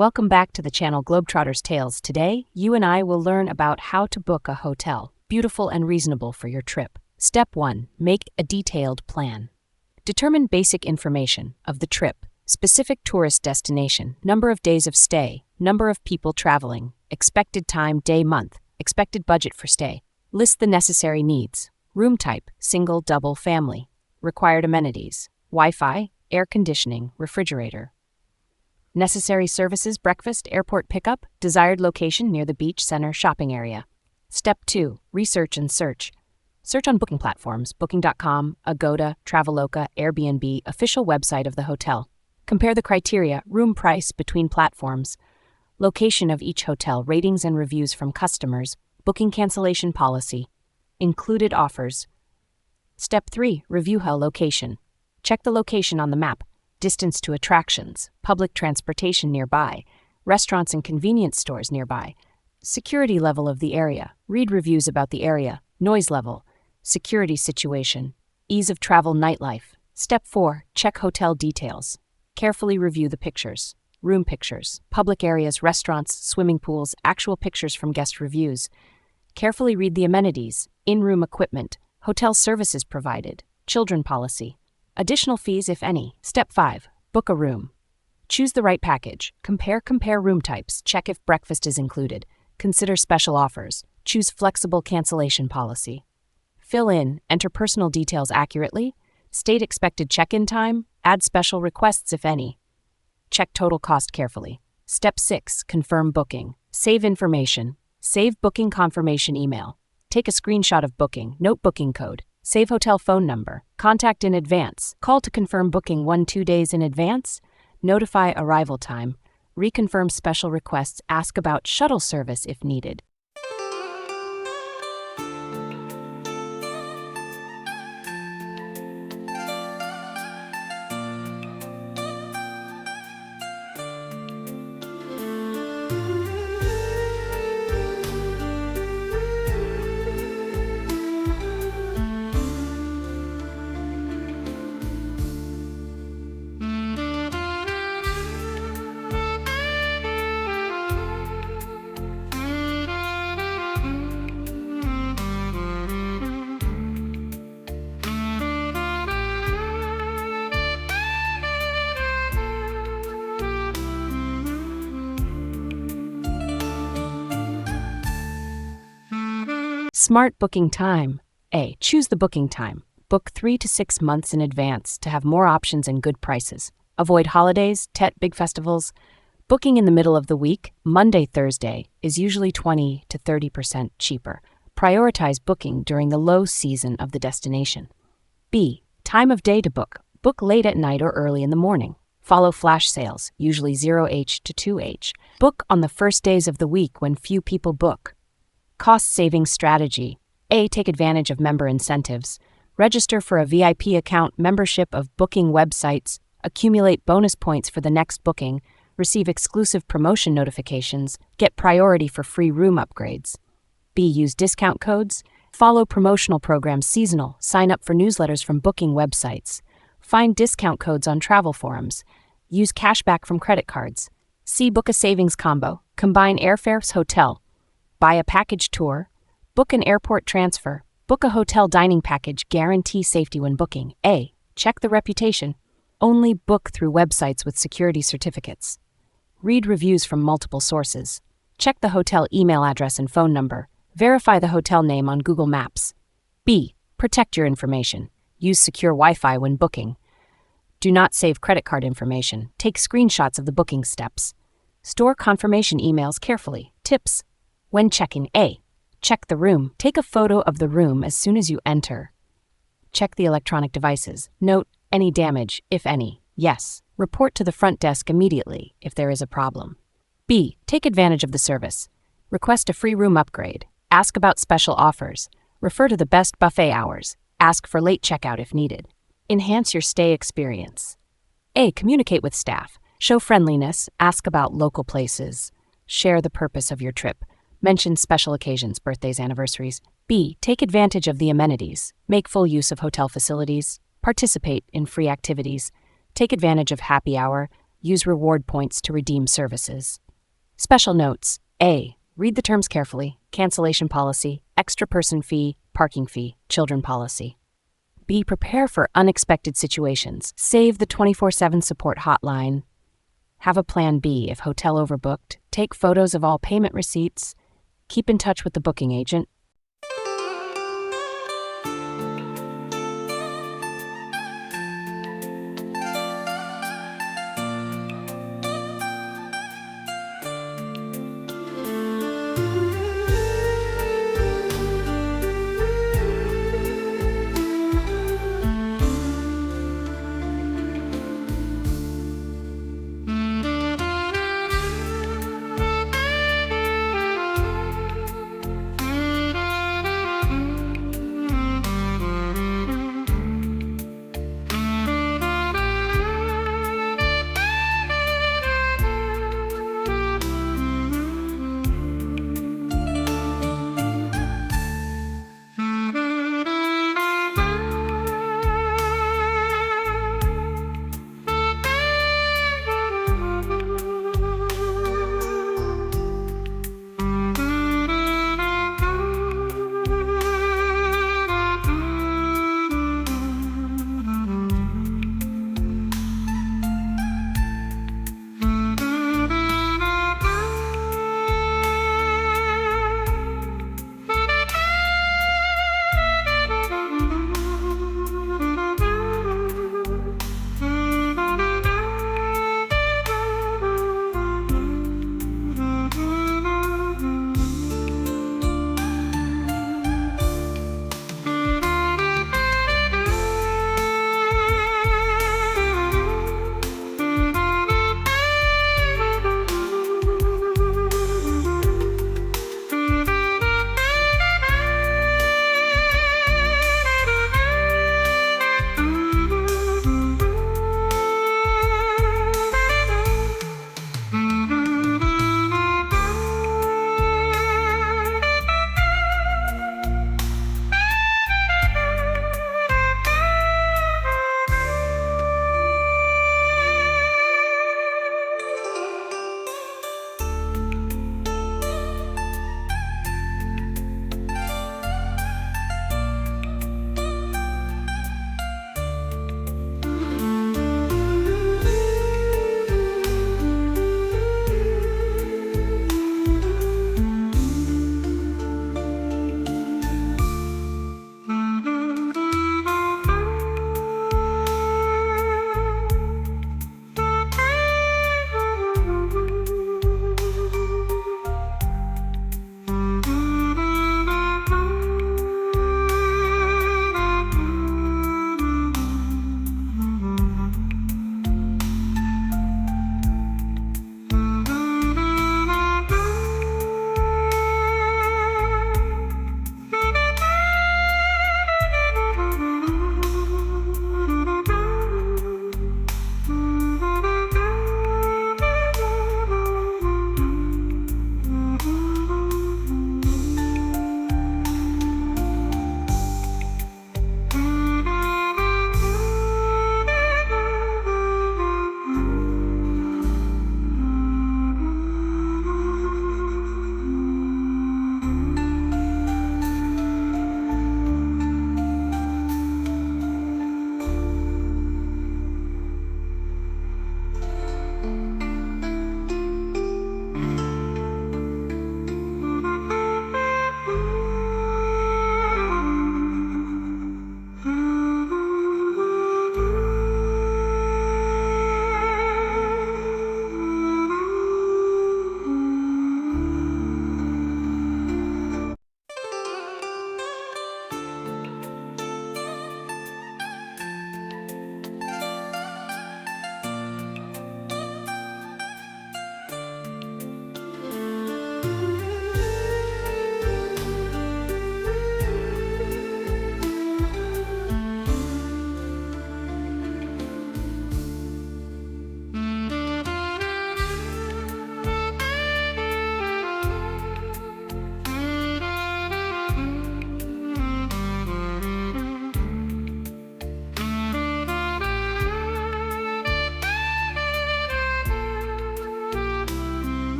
Welcome back to the channel Globetrotter's Tales. Today, you and I will learn about how to book a hotel, beautiful and reasonable for your trip. Step 1. Make a detailed plan. Determine basic information of the trip, specific tourist destination, number of days of stay, number of people traveling, expected time, day, month, expected budget for stay. List the necessary needs. Room type, single, double, family. Required amenities, Wi-Fi, air conditioning, refrigerator. Necessary services, breakfast, airport pickup, desired location near the beach, center, shopping area. Step 2. Research and search. Search on booking platforms, booking.com, Agoda, Traveloka, Airbnb, official website of the hotel. Compare the criteria, room price between platforms, location of each hotel, ratings and reviews from customers, booking cancellation policy, included offers. Step 3. Review hotel location. Check the location on the map. Distance to attractions, public transportation nearby, restaurants and convenience stores nearby, security level of the area, read reviews about the area, noise level, security situation, ease of travel, nightlife. Step 4. Check hotel details. Carefully review the pictures, room pictures, public areas, restaurants, swimming pools, actual pictures from guest reviews. Carefully read the amenities, in-room equipment, hotel services provided, children policy. Additional fees, if any. Step 5. Book a room. Choose the right package. Compare room types. Check if breakfast is included. Consider special offers. Choose flexible cancellation policy. Fill in, enter personal details accurately. State expected check-in time. Add special requests, if any. Check total cost carefully. Step 6. Confirm booking. Save information. Save booking confirmation email. Take a screenshot of booking. Note booking code. Save hotel phone number. Contact in advance. Call to confirm booking 1-2 days in advance. Notify arrival time. Reconfirm special requests. Ask about shuttle service if needed. Smart booking time. A. Choose the booking time. Book 3 to 6 months in advance to have more options and good prices. Avoid holidays, big festivals. Booking in the middle of the week, Monday, Thursday, is usually 20 to 30% cheaper. Prioritize booking during the low season of the destination. B. Time of day to book. Book late at night or early in the morning. Follow flash sales, usually 0H to 2H. Book on the first days of the week when few people book. Cost-saving strategy. A. Take advantage of member incentives. Register for a VIP account, membership of booking websites, accumulate bonus points for the next booking, receive exclusive promotion notifications, get priority for free room upgrades. B. Use discount codes. Follow promotional programs seasonal. Sign up for newsletters from booking websites. Find discount codes on travel forums. Use cashback from credit cards. C. Book a savings combo. Combine airfares, hotel. Buy a package tour, book an airport transfer, book a hotel dining package, guarantee safety when booking. A. Check the reputation. Only book through websites with security certificates. Read reviews from multiple sources. Check the hotel email address and phone number. Verify the hotel name on Google Maps. B. Protect your information. Use secure Wi-Fi when booking. Do not save credit card information. Take screenshots of the booking steps. Store confirmation emails carefully. Tips. When checking. A. Check the room. Take a photo of the room as soon as you enter. Check the electronic devices. Note any damage, if any. Yes. Report to the front desk immediately if there is a problem. B. Take advantage of the service. Request a free room upgrade. Ask about special offers. Refer to the best buffet hours. Ask for late checkout if needed. Enhance your stay experience. A. Communicate with staff. Show friendliness. Ask about local places. Share the purpose of your trip. Mention special occasions, birthdays, anniversaries. B. Take advantage of the amenities. Make full use of hotel facilities. Participate in free activities. Take advantage of happy hour. Use reward points to redeem services. Special notes. A. Read the terms carefully. Cancellation policy, extra person fee, parking fee, children policy. B. Prepare for unexpected situations. Save the 24/7 support hotline. Have a plan B if hotel overbooked. Take photos of all payment receipts. Keep in touch with the booking agent.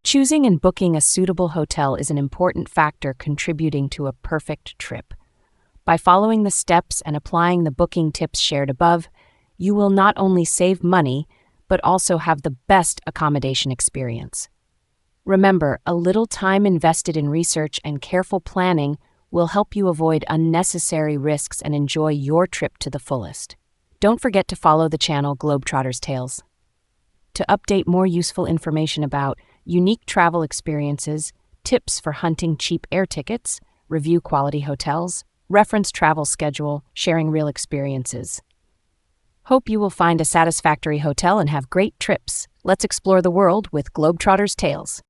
Choosing and booking a suitable hotel is an important factor contributing to a perfect trip. By following the steps and applying the booking tips shared above, you will not only save money, but also have the best accommodation experience. Remember, a little time invested in research and careful planning will help you avoid unnecessary risks and enjoy your trip to the fullest. Don't forget to follow the channel Globetrotter's Tales to update more useful information about unique travel experiences, tips for hunting cheap air tickets, review quality hotels, reference travel schedule, sharing real experiences. Hope you will find a satisfactory hotel and have great trips. Let's explore the world with Globetrotter's Tales.